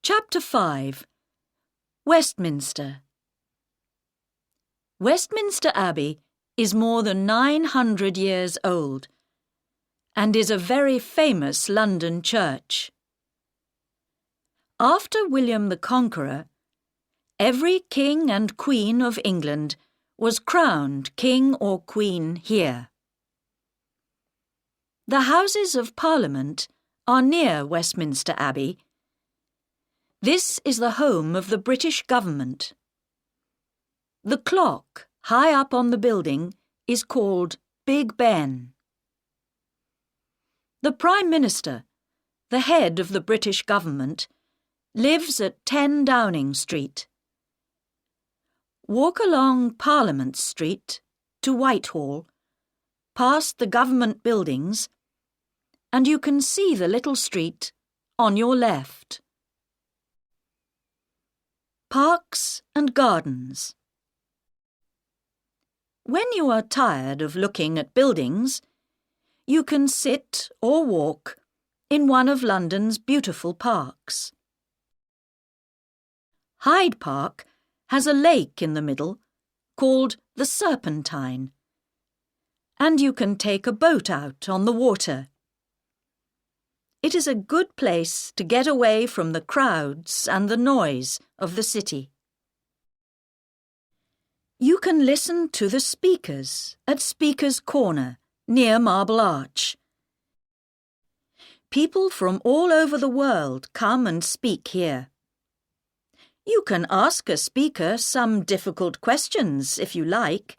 Chapter 5. Westminster. Westminster Abbey is more than 900 years old and is a very famous London church. After William the Conqueror, every king and queen of England was crowned king or queen here. The Houses of Parliament are near Westminster Abbey. This is the home of the British government. The clock high up on the building is called Big Ben. The Prime Minister, the head of the British government, lives at 10 Downing Street. Walk along Parliament Street to Whitehall, past the government buildings, and you can see the little street on your left. Parks and gardens. When you are tired of looking at buildings, you can sit or walk in one of London's beautiful parks. Hyde Park has a lake in the middle called the Serpentine, and you can take a boat out on the water. It is a good place to get away from the crowds and the noise of the city. You can listen to the speakers at Speaker's Corner near Marble Arch. People from all over the world come and speak here. You can ask a speaker some difficult questions if you like,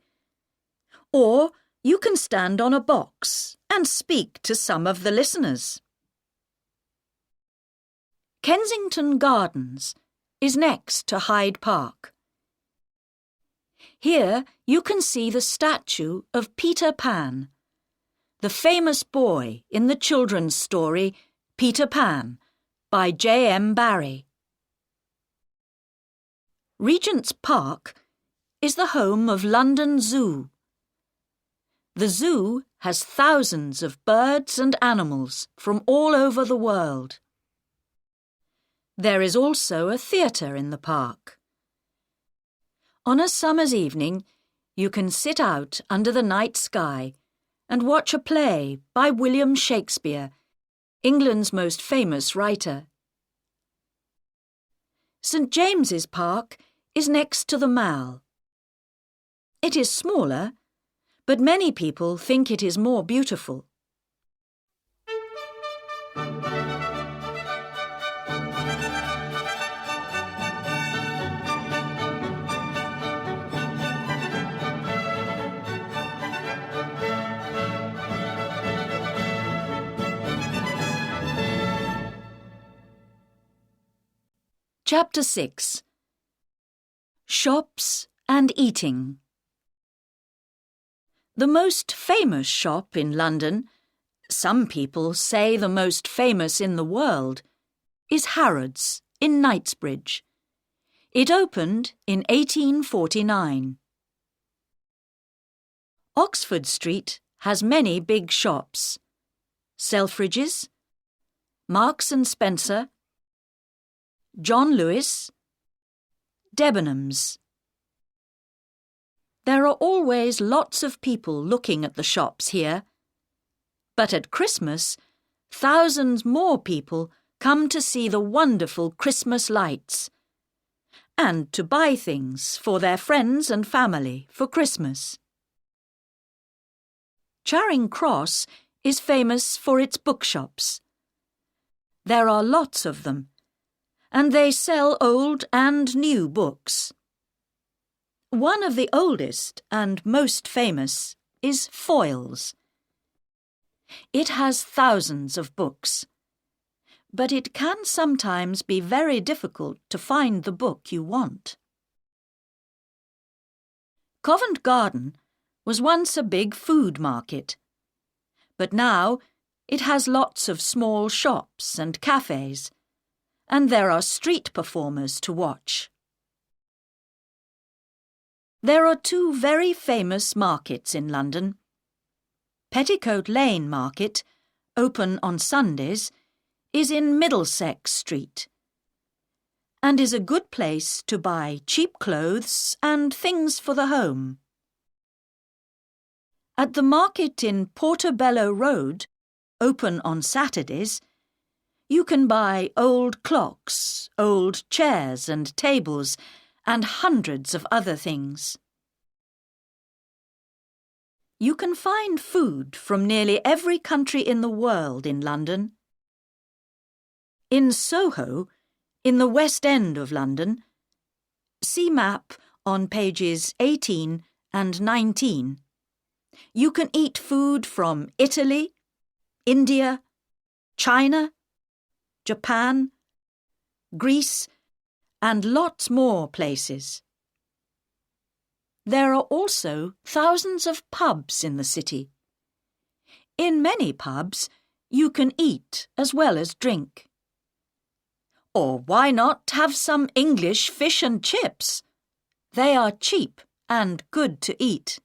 or you can stand on a box and speak to some of the listeners. Kensington Gardens is next to Hyde Park. Here you can see the statue of Peter Pan, the famous boy in the children's story Peter Pan by J.M. Barrie. Regent's Park is the home of London Zoo. The zoo has thousands of birds and animals from all over the world. There is also a theatre in the park. On a summer's evening, you can sit out under the night sky and watch a play by William Shakespeare, England's most famous writer. St. James's Park is next to the Mall. It is smaller, but many people think it is more beautiful. Chapter 6. Shops and Eating. The most famous shop in London, some people say the most famous in the world, is Harrods in Knightsbridge. It opened in 1849. Oxford Street has many big shops: Selfridge's, Marks and Spencer, John Lewis, Debenhams. There are always lots of people looking at the shops here, but at Christmas, thousands more people come to see the wonderful Christmas lights and to buy things for their friends and family for Christmas. Charing Cross is famous for its bookshops. There are lots of them, and they sell old and new books. One of the oldest and most famous is Foyle's. It has thousands of books, but it can sometimes be very difficult to find the book you want. Covent Garden was once a big food market, but now it has lots of small shops and cafes, and there are street performers to watch. There are two very famous markets in London. Petticoat Lane Market, open on Sundays, is in Middlesex Street. and is a good place to buy cheap clothes and things for the home. At the market in Portobello Road, open on Saturdays, you can buy old clocks, old chairs and tables, and hundreds of other things. You can find food from nearly every country in the world in London. In Soho, in the West End of London, see map on pages 18 and 19. You can eat food from Italy, India, China, Japan, Greece, and lots more places. There are also thousands of pubs in the city. In many pubs, you can eat as well as drink. Or why not have some English fish and chips? They are cheap and good to eat.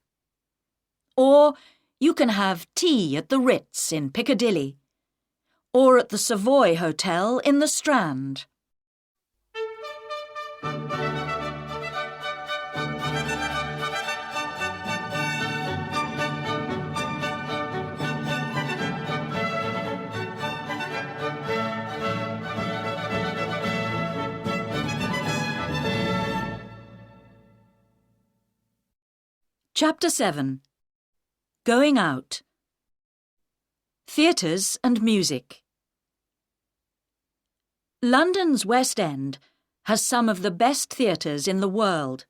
Or you can have tea at the Ritz in Piccadilly, or at the Savoy Hotel in the Strand. Chapter 7. Going Out. Theatres and Music. London's West End has some of the best theatres in the world,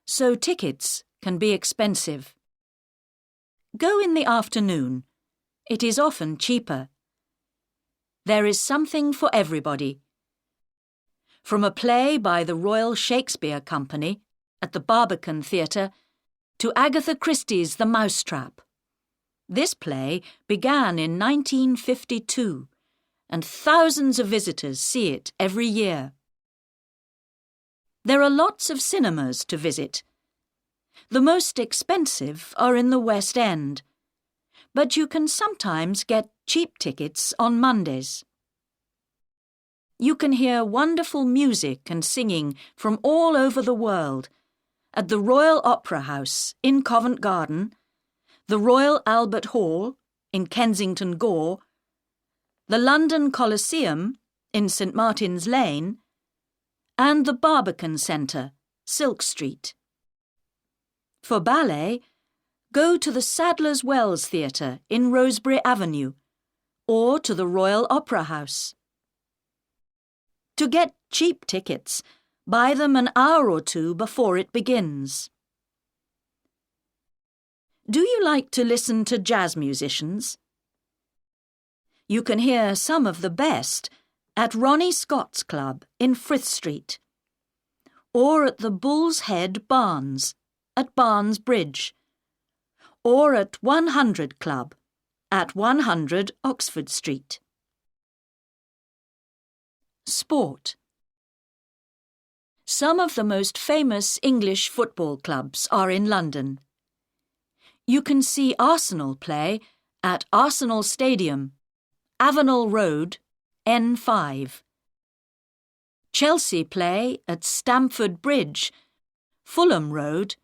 so tickets can be expensive. Go in the afternoon. It is often cheaper. There is something for everybody. From a play by the Royal Shakespeare Company at the Barbican Theatre to Agatha Christie's The Mousetrap. This play began in 1952, and thousands of visitors see it every year. There are lots of cinemas to visit. The most expensive are in the West End, but you can sometimes get cheap tickets on Mondays. You can hear wonderful music and singing from all over the world at the Royal Opera House in Covent Garden, the Royal Albert Hall in Kensington Gore, the London Coliseum in St Martin's Lane, and the Barbican Centre, Silk Street. For ballet, go to the Sadler's Wells Theatre in Rosebery Avenue, or to the Royal Opera House. To get cheap tickets, buy them an hour or two before it begins. Do you like to listen to jazz musicians? You can hear some of the best at Ronnie Scott's Club in Frith Street, or at the Bull's Head Barns at Barnes Bridge, or at 100 Club at 100 Oxford Street. Sport. Some of the most famous English football clubs are in London. You can see Arsenal play at Arsenal Stadium, Avenel Road, N5. Chelsea play at Stamford Bridge, Fulham Road,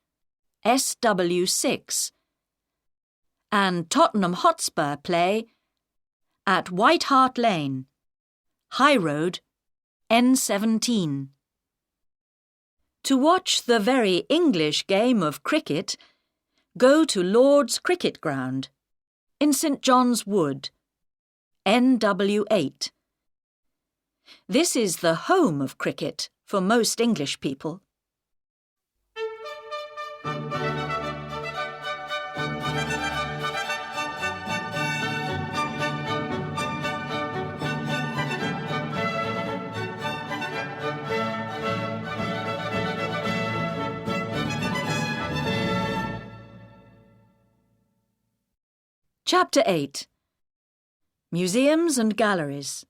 SW6. And Tottenham Hotspur play at White Hart Lane, High Road, N17. To watch the very English game of cricket, go to Lord's Cricket Ground in St John's Wood, NW8. This is the home of cricket for most English people. Chapter 8. Museums and Galleries.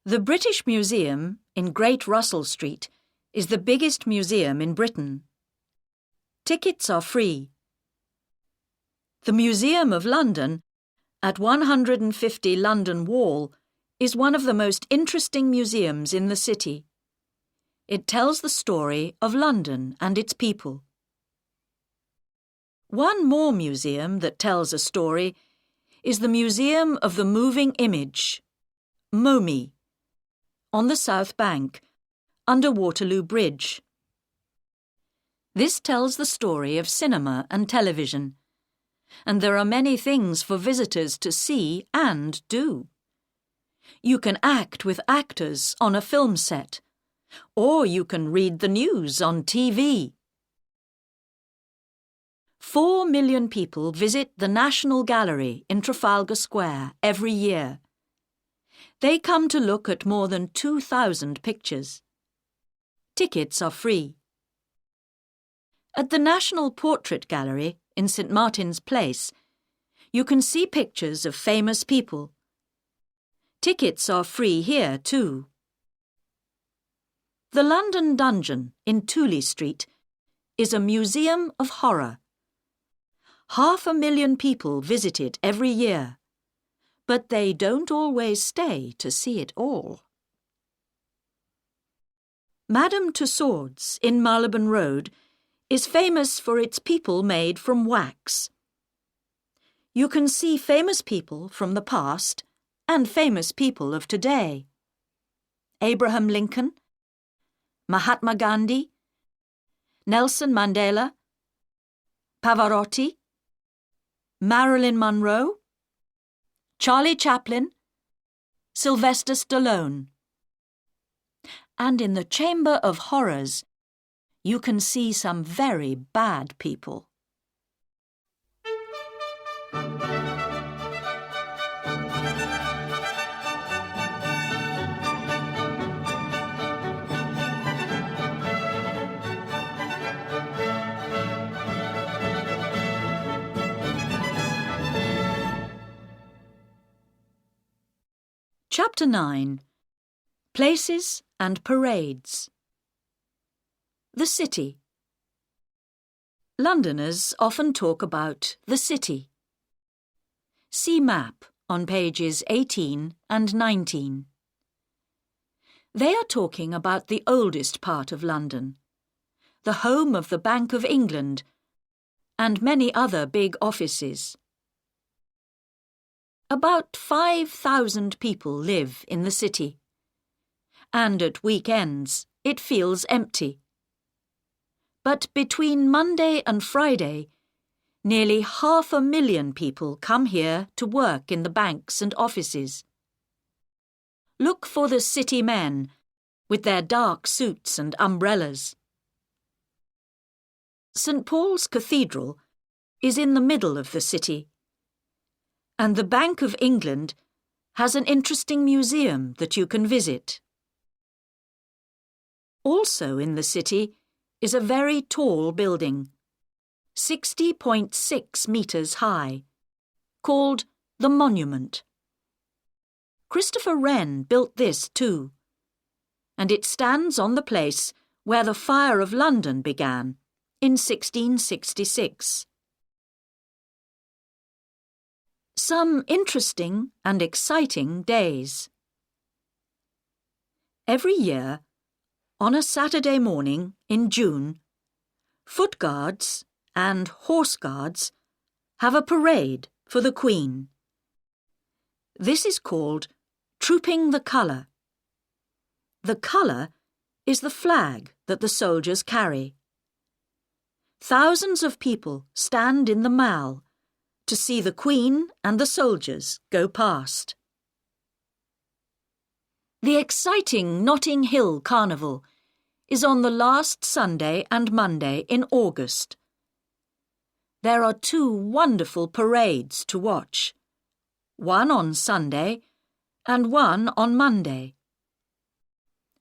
The British Museum in Great Russell Street is the biggest museum in Britain. Tickets are free. The Museum of London at 150 London Wall is one of the most interesting museums in the city. It tells the story of London and its people. One more museum that tells a story is the Museum of the Moving Image, MoMI, on the South Bank, under Waterloo Bridge. This tells the story of cinema and television, and there are many things for visitors to see and do. You can act with actors on a film set, or you can read the news on TV. 4 million people visit the National Gallery in Trafalgar Square every year. They come to look at more than 2,000 pictures. Tickets are free. At the National Portrait Gallery in St Martin's Place, you can see pictures of famous people. Tickets are free here too. The London Dungeon in Tooley Street is a museum of horror. 500,000 people visit it every year, but they don't always stay to see it all. Madame Tussauds in Marylebone Road is famous for its people made from wax. You can see famous people from the past and famous people of today. Abraham Lincoln, Mahatma Gandhi, Nelson Mandela, Pavarotti, Marilyn Monroe, Charlie Chaplin, Sylvester Stallone. And in the Chamber of Horrors, you can see some very bad people. Chapter 9. Places and Parades. The City. Londoners often talk about the city. See map on pages 18 and 19. They are talking about the oldest part of London, the home of the Bank of England, and many other big offices. About 5,000 people live in the city, and at weekends it feels empty. But between Monday and Friday, nearly 500,000 people come here to work in the banks and offices. Look for the city men with their dark suits and umbrellas. St Paul's Cathedral is in the middle of the city, and the Bank of England has an interesting museum that you can visit. Also in the city is a very tall building, 60.6 metres high, called the Monument. Christopher Wren built this too, and it stands on the place where the Fire of London began in 1666. Some interesting and exciting days. Every year, on a Saturday morning in June, Foot Guards and Horse Guards have a parade for the Queen. This is called Trooping the Colour. The colour is the flag that the soldiers carry. Thousands of people stand in the Mall to see the Queen and the soldiers go past. The exciting Notting Hill Carnival is on the last Sunday and Monday in August. There are 2 wonderful parades to watch, one on Sunday and one on Monday.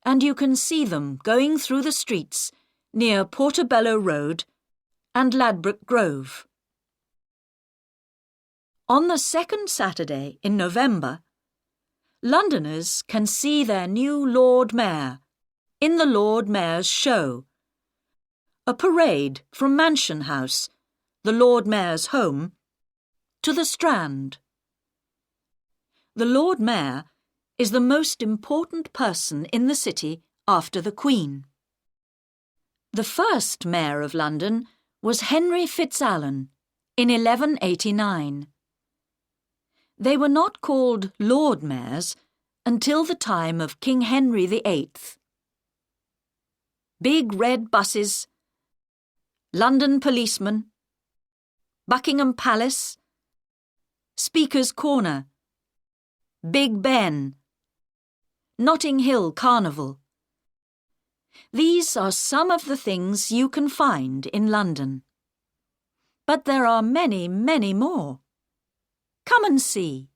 And you can see them going through the streets near Portobello Road and Ladbroke Grove. On the second Saturday in November, Londoners can see their new Lord Mayor in the Lord Mayor's Show, a parade from Mansion House, the Lord Mayor's home, to the Strand. The Lord Mayor is the most important person in the city after the Queen. The first mayor of London was Henry Fitzalan in 1189. They were not called Lord Mayors until the time of King Henry VIII. Big red buses, London policemen, Buckingham Palace, Speaker's Corner, Big Ben, Notting Hill Carnival. These are some of the things you can find in London. But there are many, many more. Come and see.